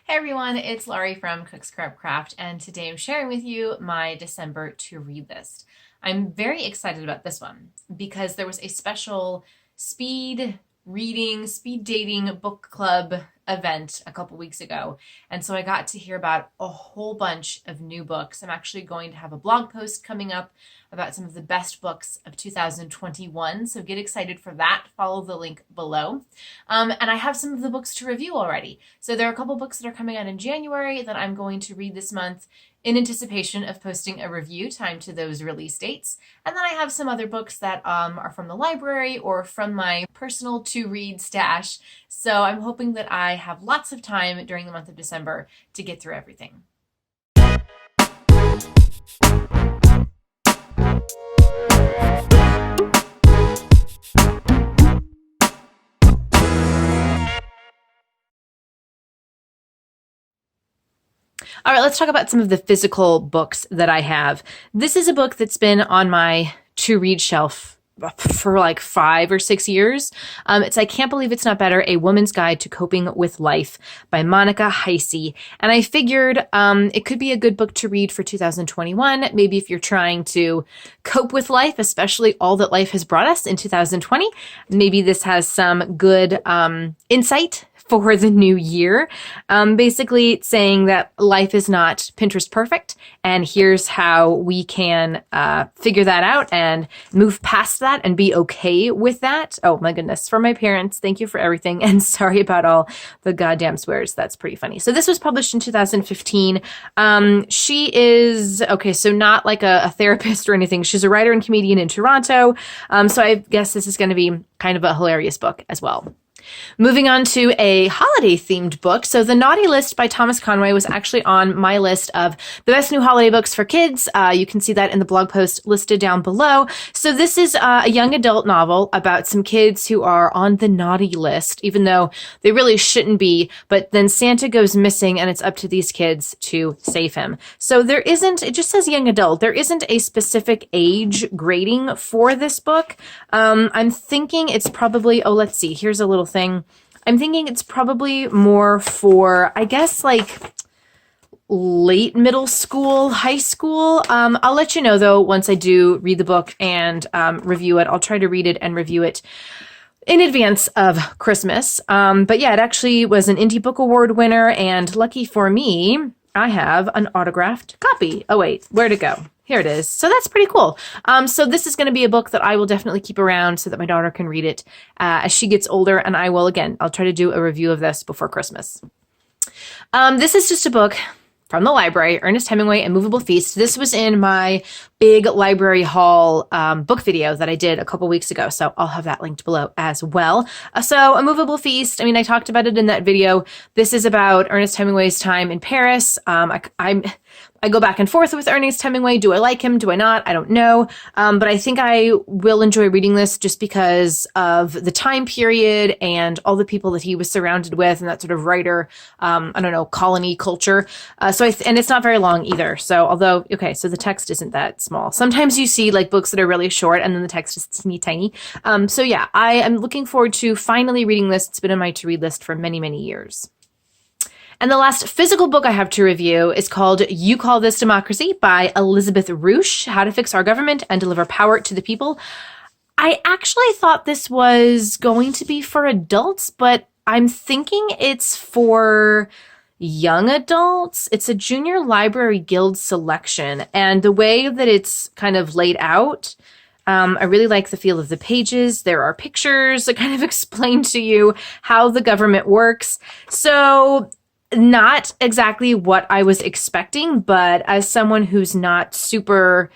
Hey everyone, it's Laurie from Cook's Crab Craft, and today I'm sharing with you my December to read list. I'm very excited about this one because there was a special speed reading, speed dating book club event a couple weeks ago, and so I got to hear about a whole bunch of new books. I'm actually going to have a blog post coming up about some of the best books of 2021, so get excited for that. Follow the link below. And I have some of the books to review already. So there are a couple books that are coming out in January that I'm going to read this month in anticipation of posting a review timed to those release dates. And then I have some other books that are from the library or from my personal to-read stash. So I'm hoping that I have lots of time during the month of December to get through everything. All right, let's talk about some of the physical books that I have. This is a book that's been on my to-read shelf for like 5 or 6 years. It's I Can't Believe It's Not Better, A Woman's Guide to Coping with Life by Monica Heisey. And I figured it could be a good book to read for 2021, maybe if you're trying to cope with life, especially all that life has brought us in 2020. Maybe this has some good insight for the new year. Basically saying that life is not Pinterest perfect, and here's how we can figure that out and move past that and be okay with that. Oh my goodness, for my parents, thank you for everything, and sorry about all the goddamn swears. That's pretty funny. So this was published in 2015. She is, okay, so not like a therapist or anything. She's a writer and comedian in Toronto. So I guess this is going to be kind of a hilarious book as well. Moving on to a holiday-themed book. So The Naughty List by Thomas Conway was actually on my list of the best new holiday books for kids. You can see that in the blog post listed down below. So this is a young adult novel about some kids who are on the naughty list, even though they really shouldn't be. But then Santa goes missing, and it's up to these kids to save him. So there isn't, it just says young adult. There isn't a specific age grading for this book. I'm thinking it's probably, oh, let's see, here's a little thing. I'm thinking it's probably more for, I guess, like late middle school, high school. I'll let you know, though, once I do read the book and review it. I'll try to read it and review it in advance of Christmas. But yeah, it actually was an Indie Book Award winner, and lucky for me, I have an autographed copy. Oh, wait, where'd it go? Here it is. So that's pretty cool. So this is going to be a book that I will definitely keep around so that my daughter can read it as she gets older. And I will, again, I'll try to do a review of this before Christmas. This is just a book from the library, Ernest Hemingway, A Movable Feast. This was in my big library haul book video that I did a couple weeks ago. So I'll have that linked below as well. So A Movable Feast, I mean, I talked about it in that video. This is about Ernest Hemingway's time in Paris. I go back and forth with Ernest Hemingway. Do I like him? Do I not? I don't know. But I think I will enjoy reading this just because of the time period and all the people that he was surrounded with and that sort of writer, I don't know, colony culture. And it's not very long either. So although, okay, so the text isn't that small. Sometimes you see like books that are really short and then the text is teeny tiny. So yeah, I am looking forward to finally reading this. It's been on my to-read list for many, many years. And the last physical book I have to review is called You Call This Democracy by Elizabeth Roosh, How to Fix Our Government and Deliver Power to the People. I actually thought this was going to be for adults, but I'm thinking it's for young adults. It's a Junior Library Guild selection, and the way that it's kind of laid out, I really like the feel of the pages. There are pictures that kind of explain to you how the government works. So not exactly what I was expecting, but as someone who's not super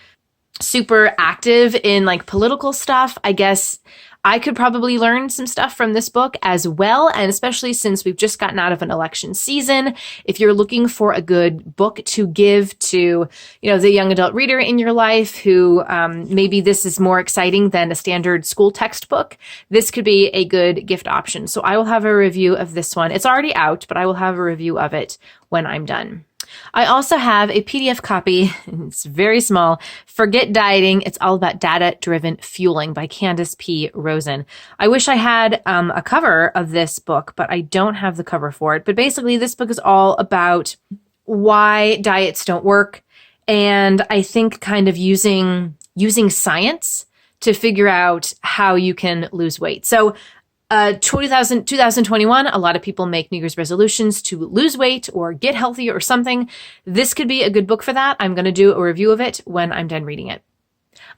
active in like political stuff, I guess I could probably learn some stuff from this book as well. And especially since we've just gotten out of an election season, if you're looking for a good book to give to, you know, the young adult reader in your life who maybe this is more exciting than a standard school textbook, this could be a good gift option. So I will have a review of this one. It's already out, but I will have a review of it when I'm done. I also have a PDF copy, it's very small, Forget Dieting. It's all about data-driven fueling by Candace P. Rosen. I wish I had a cover of this book, but I don't have the cover for it. But basically, this book is all about why diets don't work, and I think kind of using science to figure out how you can lose weight. So 2021, a lot of people make New Year's resolutions to lose weight or get healthier or something. This could be a good book for that. I'm going to do a review of it when I'm done reading it.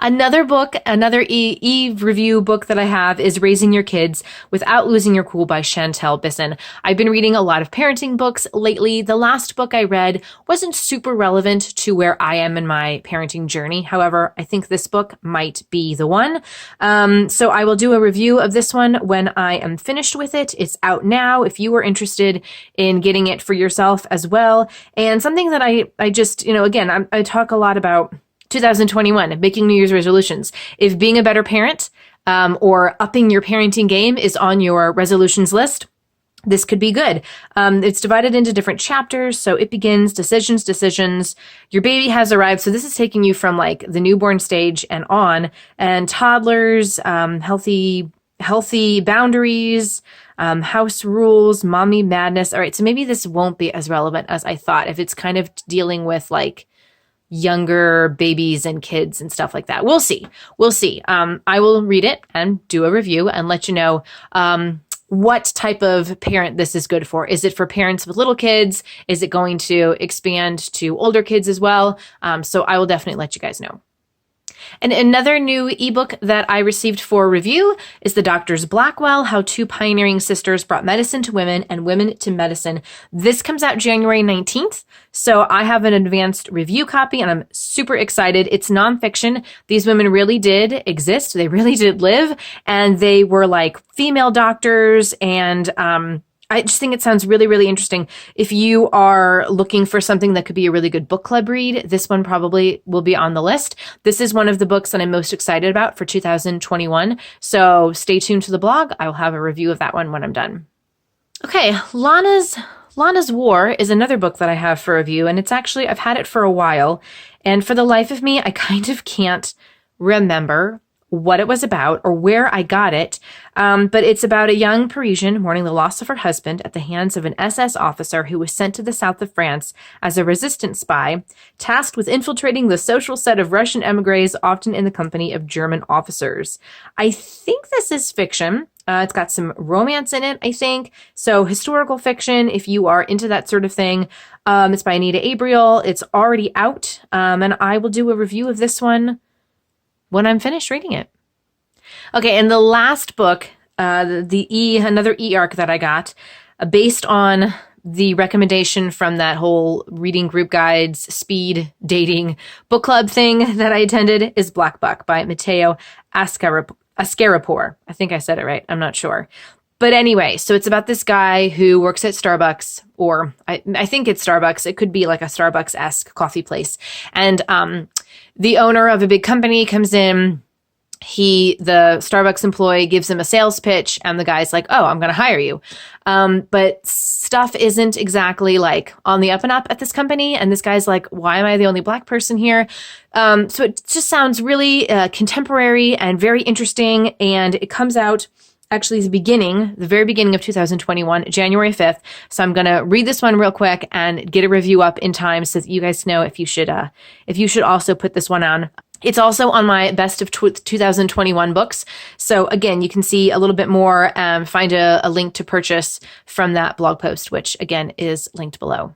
Another book, another e-review book that I have is Raising Your Kids Without Losing Your Cool by Chantel Bisson. I've been reading a lot of parenting books lately. The last book I read wasn't super relevant to where I am in my parenting journey. However, I think this book might be the one. So I will do a review of this one when I am finished with it. It's out now if you are interested in getting it for yourself as well. And something that I just, again, I talk a lot about 2021, making New Year's resolutions. If being a better parent or upping your parenting game is on your resolutions list, this could be good. It's divided into different chapters. So it begins decisions. Your baby has arrived. So this is taking you from like the newborn stage and on, and toddlers, healthy boundaries, house rules, mommy madness. All right. So maybe this won't be as relevant as I thought if it's kind of dealing with like younger babies and kids and stuff like that. We'll see. I will read it and do a review and let you know what type of parent this is good for. Is it for parents with little kids? Is it going to expand to older kids as well? So I will definitely let you guys know. And another new ebook that I received for review is The Doctors Blackwell, How Two Pioneering Sisters Brought Medicine to Women and Women to Medicine. This comes out January 19th. So I have an advanced review copy and I'm super excited. It's nonfiction. These women really did exist. They really did live, and they were like female doctors, and I just think it sounds really, really interesting. If you are looking for something that could be a really good book club read, this one probably will be on the list. This is one of the books that I'm most excited about for 2021. So stay tuned to the blog. I will have a review of that one when I'm done. Okay, Lana's War is another book that I have for review, and it's actually, I've had it for a while, and for the life of me, I kind of can't remember what it was about or where I got it. But it's about a young Parisian mourning the loss of her husband at the hands of an SS officer who was sent to the south of France as a resistance spy, tasked with infiltrating the social set of Russian emigres, often in the company of German officers. I think this is fiction. It's got some romance in it, I think. So historical fiction, if you are into that sort of thing. It's by Anita Abriel. It's already out. And I will do a review of this one when I'm finished reading it. Okay, and the last book, another e-arc that I got, based on the recommendation from that whole reading group guides, speed dating book club thing that I attended, is Black Buck by Matteo Ascaripour. I think I said it right. I'm not sure. But anyway, so it's about this guy who works at Starbucks, or I think it's Starbucks. It could be like a Starbucks-esque coffee place. And the owner of a big company comes in. The Starbucks employee gives him a sales pitch, and the guy's like, "Oh, I'm going to hire you." But stuff isn't exactly like on the up and up at this company. And this guy's like, "Why am I the only Black person here?" So it just sounds really contemporary and very interesting. And it comes out actually the very beginning of 2021, January 5th. So I'm going to read this one real quick and get a review up in time so that you guys know if you should also put this one on. It's also on my best of 2021 books. So again, you can see a little bit more, find a link to purchase from that blog post, which again is linked below.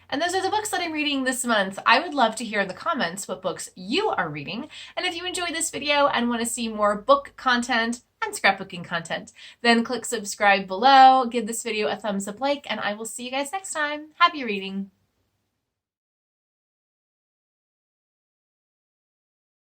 And those are the books that I'm reading this month. I would love to hear in the comments what books you are reading. And if you enjoyed this video and want to see more book content and scrapbooking content, then click subscribe below, give this video a thumbs up like, and I will see you guys next time. Happy reading.